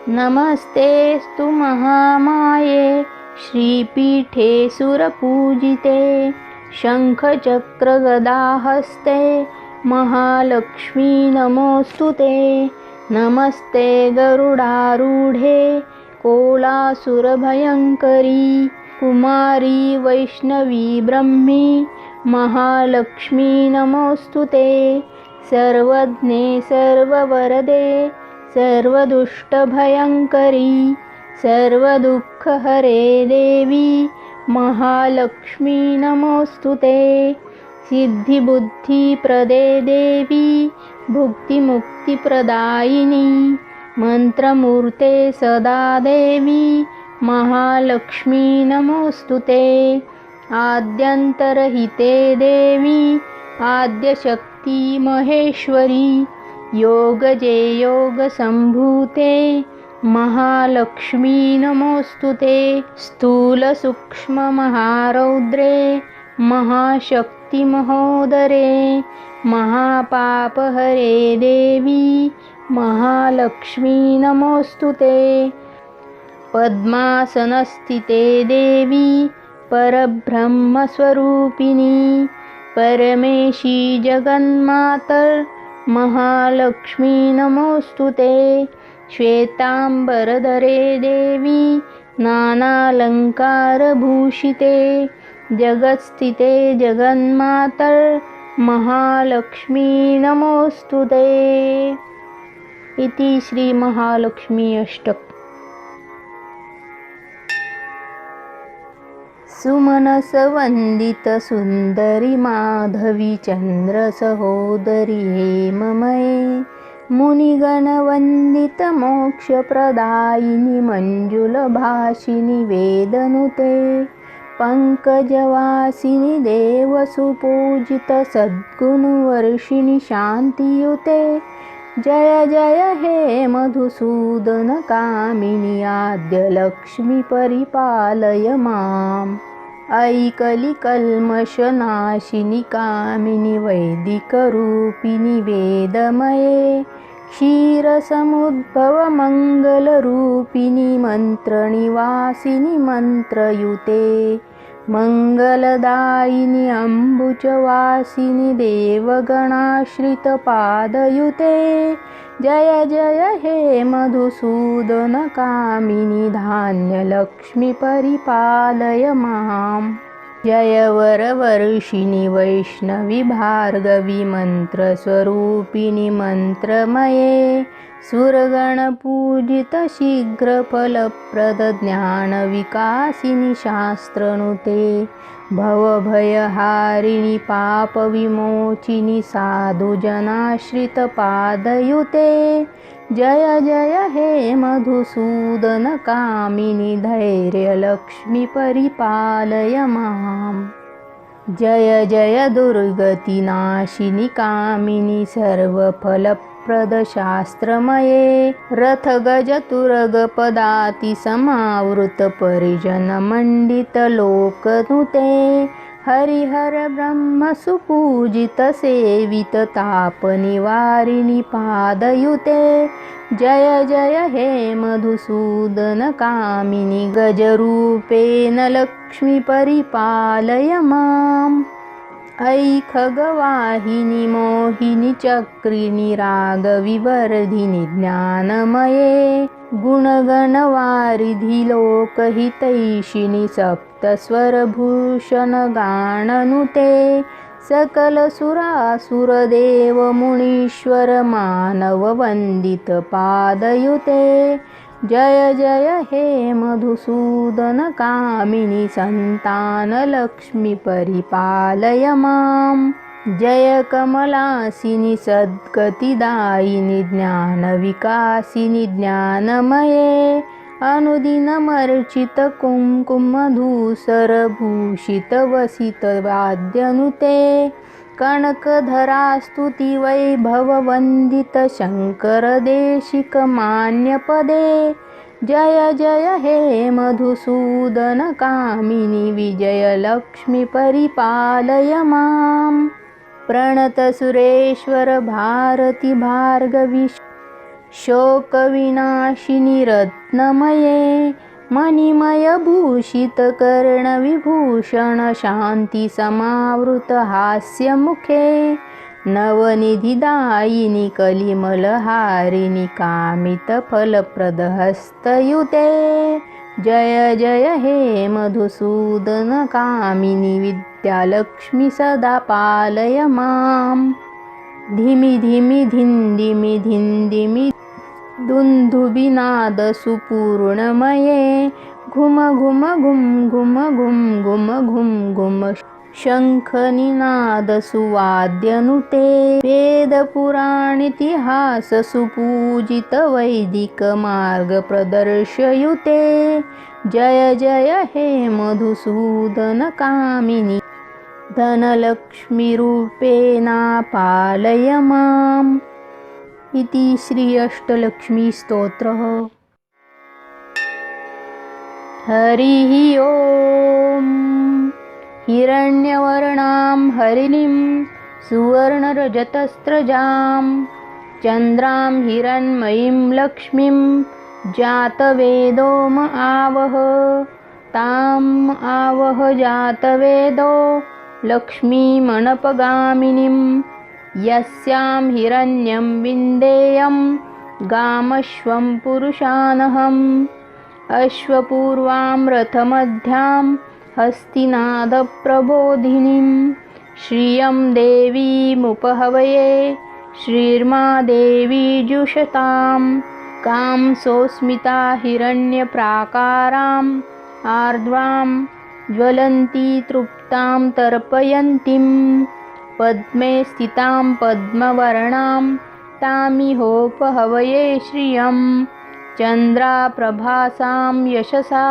नमस्तेस्तु महामाये श्रीपीठे सुरपूजिते शङ्खचक्रगदाहस्ते महालक्ष्मी नमोऽस्तुते। नमस्ते गरुडारूढे कोलासुरभयङ्करी कुमारी वैष्णवी ब्रह्मी महालक्ष्मी नमोऽस्तुते। सर्वज्ञे सर्ववरदे सर्वदुष्टभयङ्करी सर्वदुःखहरे देवी महालक्ष्मी नमोऽस्तुते। सिद्धिबुद्धिप्रदे देवी भुक्तिमुक्तिप्रदायिनी मन्त्रमूर्ते सदा देवी महालक्ष्मी नमोऽस्तुते। आद्यन्तरहिते देवी आद्यशक्ति महेश्वरी योगजे योगसम्भूते महालक्ष्मी नमोऽस्तुते। स्थूलसूक्ष्ममहारौद्रे महाशक्तिमहोदरे महापापहरे देवी महालक्ष्मी नमोऽस्तुते। पद्मासनस्थिते देवी परब्रह्मस्वरूपिणी परमेशी जगन्मातर् महालक्ष्मी नमोऽस्तुते। श्वेताम्बरधरे देवी नानालङ्कारभूषिते जगत्स्थिते जगन्मातर् महालक्ष्मी नमोऽस्तुते। इति श्री महालक्ष्मी अष्टक। सुमनसवन्दित सुन्दरि माधवी चन्द्रसहोदरि हेममये मुनिगणवन्दित मोक्षप्रदायिनि मञ्जुलभाषिनि वेदनुते पङ्कजवासिनि देवसुपूजित सद्गुणवर्षिणि शान्तियुते। जय जय हे मधुसूदन कामिनि आद्यलक्ष्मी परिपालय माम्। अयि कलिकल्मषनाशिनि कामिनि वैदिकरूपिणि वेदमये क्षीरसमुद्भव मङ्गलरूपिणि मन्त्रनिवासिनि मन्त्रयुते मङ्गलदायिनि अम्बुजवासिनि देवगणाश्रितपादयुते। जय जय हे मधुसूदन कामिनि धान्यलक्ष्मी परिपालय माम्। जय वरवर्षिणि वैष्णवी भार्गवी मन्त्रस्वरूपिणि मन्त्रमये सुरगणपूजित शीघ्रफलप्रद ज्ञानविकासिनि शास्त्रनुते भवभयहारिणि पापविमोचिनि साधुजनाश्रितपादयुते। जय जय हे मधुसूदन कामिनि धैर्यलक्ष्मी परिपालय माम्। जय जय दुर्गतिनाशिनि कामिनि सर्वफलप्रदशास्त्रमये रथगजतुरगपदातिसमावृतपरिजनमण्डितलोकनुते हरिहर ब्रह्मसुपूजित सेवित तापनिवारिणि पादयुते। जय जय हे मधुसूदन कामिनि गजरूपेण लक्ष्मी परिपालय माम्। अयि खगवाहिनि मोहिनि चक्रिणि रागविवर्धिनि ज्ञानमये गुणगणवारिधि लोकहितैषिणि सप्तस्वरभूषणगाननुते सकलसुरासुरदेवमुनीश्वर मानववन्दितपादयुते। जय जय हे मधुसूदन कामिनि सन्तानलक्ष्मी परिपालय माम्। जय कमलासिनि सद्गतिदायिनि ज्ञानविकासिनि ज्ञानमये अनुदिनमर्चित कुङ्कुमधूसरभूषितवसितवाद्यनुते कनकधरास्तुतिवैभववन्दित शङ्करदेशिकमान्यपदे। जय जय हे मधुसूदन कामिनि विजयलक्ष्मी परिपालय माम्। प्रणतसुरेश्वर भारती भार्गवी शोकविनाशिनि रत्नमये मणिमयभूषितकर्णविभूषण शान्तिसमावृतहास्यमुखे नवनिधिदायिनि कलिमलहारिणि कामितफलप्रदहस्तयुते जय जय हे मधुसूदनकामिनि विद्यालक्ष्मी सदा पालय माम्। धिमि धिमि धिन्दिमि धिन्दिमि दुन्दुभिनादसुपूर्णमये घुम घुम घुम घुम घुम घुम घुम घुम शङ्खनिनादसुवाद्यनुते वेदपुराणितिहाससुपूजितवैदिकमार्गप्रदर्शयुते जय जय हे मधुसूदनकामिनि धनलक्ष्मीरूपेणा पालय माम्। इति श्री अष्टलक्ष्मीस्तोत्रः। हरिः ओम्। हिरण्यवर्णां हरिणीं सुवर्णरजतस्रजां चन्द्रां हिरण्मयीं लक्ष्मीं जातवेदो म आवह ताम् आवह जातवेदो लक्ष्मीमनपगामिनीं यस्यां हिरण्यं विन्देयं गामश्वं पुरुषानहम् अश्वपूर्वां रथमध्यां हस्तिनादप्रबोधिनीं श्रियं देवीमुपहवये श्रीर्मा देवी जुषतां कां सोऽस्मिता हिरण्यप्राकाराम् आर्द्रां ज्वलन्ती तृप्तां तर्पयन्तीं पद्मे स्थितां पद्मवर्णां तामिहोपहवये श्रियं चन्द्राप्रभासां यशसा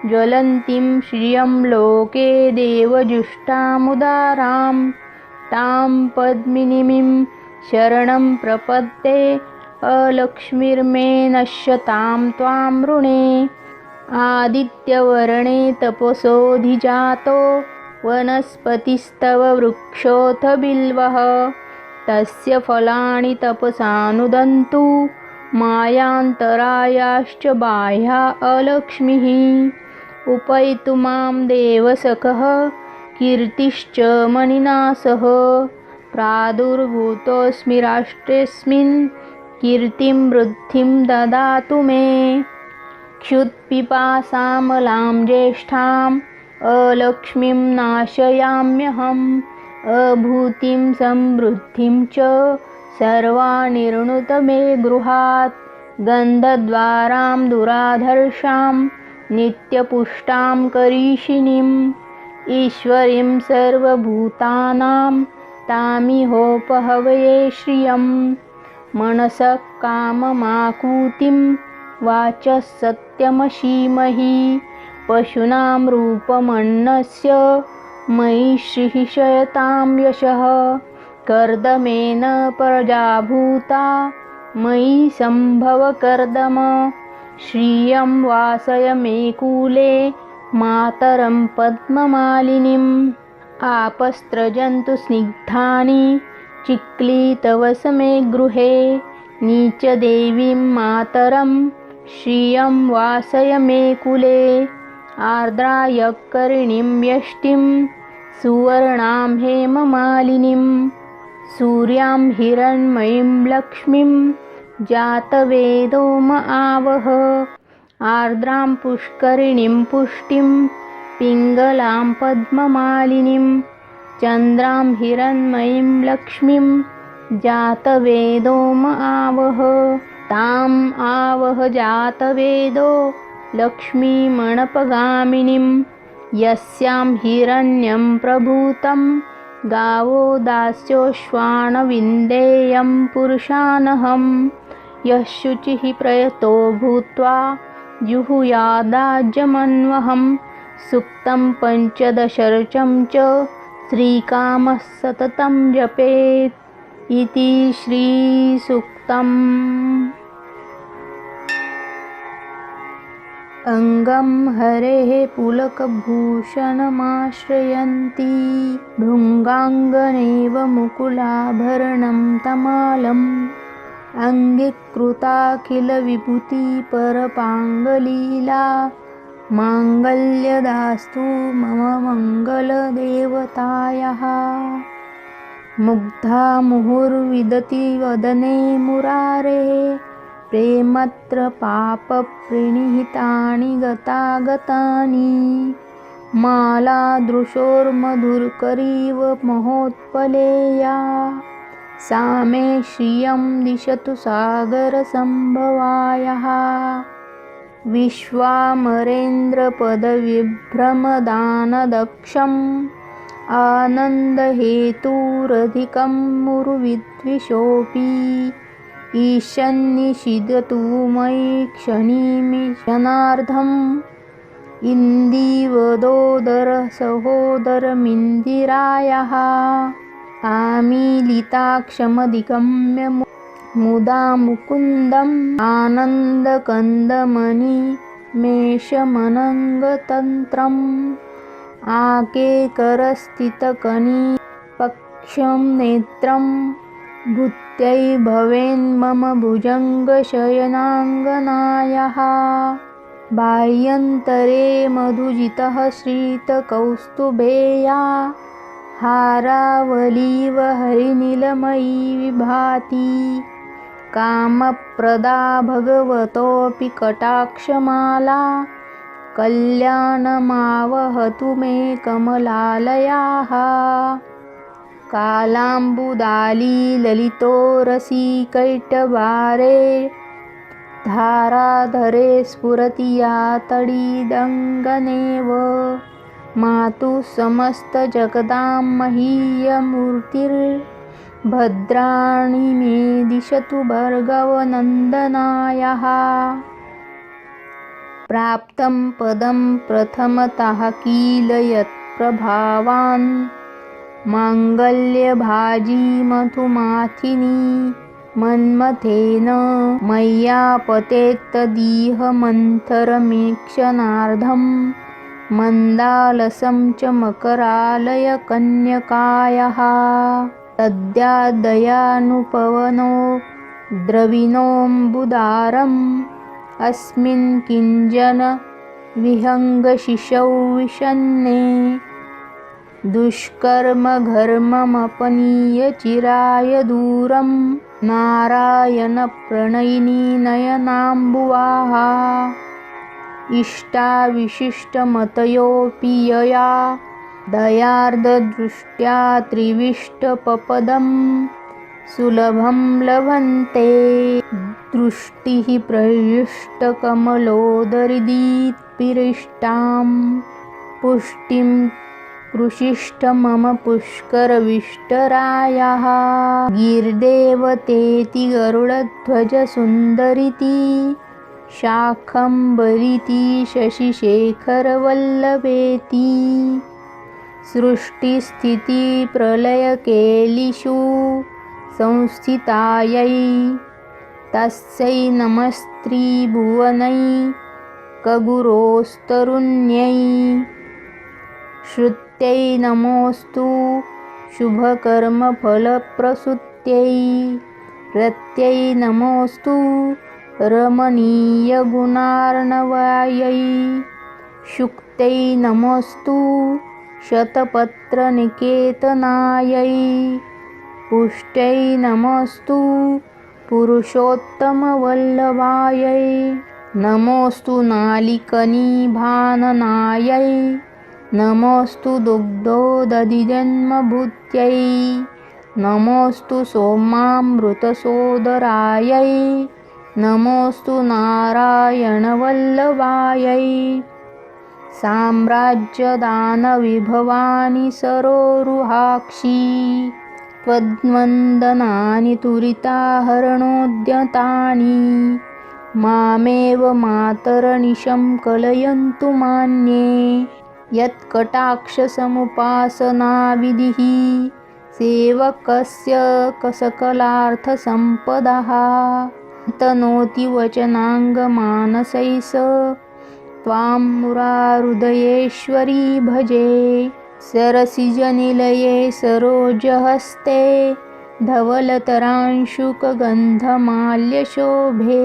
ज्वलन्तीं श्रियं लोके देवजुष्टामुदारां तां पद्मिनीं शरणं प्रपद्ये अलक्ष्मीर्मे नश्यतां त्वां ऋणे आदित्यवर्णे तपसोऽधिजातो वनस्पतिस्तव वृक्षोऽथ बिल्वः तस्य फलानि तपसानुदन्तु मायान्तरायाश्च बाह्या अलक्ष्मीः उपैतु मां देवसखः कीर्तिश्च मणिनासः प्रादुर्भूतोऽस्मि राष्ट्रेऽस्मिन् कीर्तिं वृद्धिं ददातु मे क्षुत्पिपासामलां ज्येष्ठाम् अलक्ष्मीं नाशयाम्यहम् अभूतिं समृद्धिं च सर्वानिर्णुत मे गृहात् गन्धद्वारां दुराधर्षां नित्यपुष्टां करीषिणीम् ईश्वरीं सर्वभूतानां तामिहोपहवये श्रियं मनसः काममाकूतिं वाचः सत्यमशीमहि पशूनां रूपमन्नस्य मयि श्रीः शयतां यशः कर्दमेन प्रजाभूता मयि सम्भव कर्दम श्रियं वासय मे कूले मातरं पद्ममालिनीम् आपस्त्रजन्तु स्निग्धानि चिक्ली तव समे गृहे नीचदेवीं मातरं श्रियं वासय मे कुले आर्द्रायकर्णीं यष्टिं सुवर्णां हेममालिनीं सूर्यां हिरण्मयीं लक्ष्मीं जातवेदो म आवह आर्द्रां पुष्करिणीं पुष्टिं पिङ्गलां पद्ममालिनीं चन्द्रां हिरण्मयीं लक्ष्मीं जातवेदो म आवह ताम् आवह जातवेदो लक्ष्मीमणपगामिनीं यस्यां हिरण्यं प्रभूतं गावो दास्योश्वानविन्देयं पुरुषानहम् यः शुचिः प्रयतो भूत्वा जुहुयादाज्यमन्वहं सुक्तं पञ्चदशर्चं च श्रीकामः सततं जपेत् इति श्रीसूक्तम्। अंगं हरेः पुलकभूषणमाश्रयन्ती भृङ्गाङ्गनेव मुकुलाभरणं तमालं अङ्गीकृताखिलविभूतिपरपाङ्गलीला माङ्गल्यदास्तु मम मङ्गलदेवतायाः। मुग्धा मुहुर्विदति वदने मुरारेः प्रेमत्र पापप्रणिहितानि गतागतानि। मालादृशोर्मधुरकरीव महोत्पलेया सा मे श्रियं दिशतु सागरसम्भवायाः। विश्वामरेन्द्रपदविभ्रमदानदक्षम् आनन्दहेतुरधिकं मुरुविद्विषोऽपि ईशन्निषीदतु मयि क्षणार्धम्। इन्दिवदोदरसहोदरमिन्दिरायाः आमीलिताक्षमधिगम्य मुदा मुकुन्दम् आनन्दकन्दमनिमेषमनङ्गतन्त्रम्। आकेकरस्थितकनिपक्षं नेत्रं भूत्यै भवेन्मम भुजङ्गशयनाङ्गनायाः। बाह्यन्तरे मधुजितः श्रितकौस्तुभेया हारावलीव हरिनीलमयी विभाति। कामप्रदा भगवतोऽपि कटाक्षमाला कल्याणमावहतु मे कमलालयाः। कालाम्बुदाली ललितोरसिकैटभारे धाराधरे स्फुरति या तडिदङ्गनेव। मातु समस्तजगदां महीयमूर्तिर्भद्राणि मे दिशतु भर्गवनन्दनायाः। प्राप्तं पदं प्रथमतः किल यत्प्रभावान् माङ्गल्यभाजी मधुमाथिनी मन्मथेन मय्यापतेत्तदिह मन्थरमीक्षणार्धं। मन्दालसं च मकरालयकन्यकायाः तद्यादयानुपवनो द्रविणोऽम्बुदारम्। अस्मिन् किञ्चन विहङ्गशिशौ विषण्णे दुष्कर्मघर्ममपनीय चिराय दूरं। नारायणप्रणयिनी नयनाम्बुवाः इष्टाविशिष्टमतयोऽपि यया दयार्द्रदृष्ट्या त्रिविष्टपपदं सुलभं लभन्ते। दृष्टिः प्रयुष्टकमलोदरिदीप्तिरिष्टां पुष्टिं कृषिष्ठ मम पुष्करविष्टरायाः। गीर्देवतेति गरुडध्वजसुन्दरिति शाकम्भरीति शशिशेखरवल्लभेति। सृष्टिस्थितिप्रलयकेलिषु संस्थितायै तस्यै नमस्त्रिभुवनैकगुरोस्तरुण्यै। श्रुत्यै नमोऽस्तु शुभकर्मफलप्रसूत्यै। रत्यै नमोऽस्तु रमणीयगुणार्णवायै। शुक्त्यै नमोऽस्तु शतपत्रनिकेतनायै। पुष्ट्यै नमोऽस्तु पुरुषोत्तमवल्लभायै। नमोऽस्तु नालिकनिभाननायै। नमोऽस्तु दुग्धोदधिजन्मभूत्यै। नमोऽस्तु सोमामृतसोदरायै। नमोऽस्तु नारायणवल्लभायै। साम्राज्यदानविभवानि सरोरुहाक्षी त्वद्वन्दनानि तुरिताहरणोद्यतानि। मामेव मातरनिशं कलयन्तु मान्ये। यत्कटाक्षसमुपासनाविधिः सेवकस्य सकलार्थसम्पदः। तनोति वचनाङ्गमानसैः स त्वां मुराहृदयेश्वरी भजे। सरसिजनिलये सरोजहस्ते धवलतरांशुकगन्धमाल्यशोभे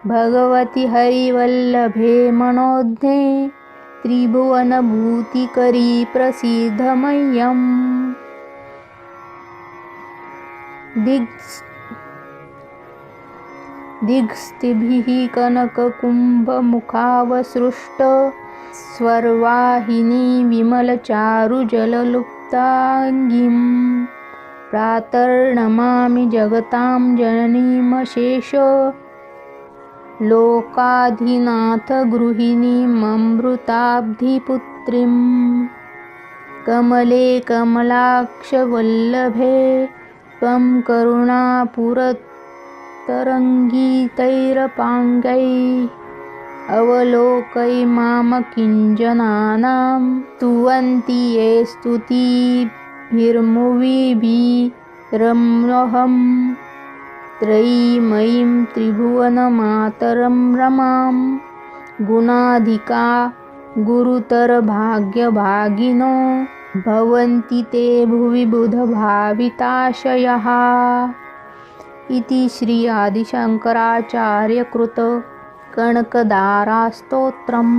भगवति हरिवल्लभे मनोज्ञे त्रिभुवनभूतिकरी प्रसीदमह्यम्। दिग्स्थिभिः कनककुम्भमुखावसृष्ट स्वर्वाहिनी विमलचारुजललुप्ताङ्गीं प्रातर्नमामि जगतां जननीमशेष लोकाधिनाथ गृहिणीममृताब्धिपुत्रीम्। कमले कमलाक्षवल्लभे त्वं करुणापुरतरङ्गितैरपाङ्गैः अवलोकय मामकिञ्जनानां स्तुवन्ति ये स्तुतिभिर्मुविभिरमहम्। त्रयीमयीं त्रिभुवनमातरं रमां गुणाधिका गुरुतरभाग्यभागिनो भवन्ति ते भुवि बुधभाविताशयाः। इति श्री आदिशङ्कराचार्यकृत कनकधारास्तोत्रम्।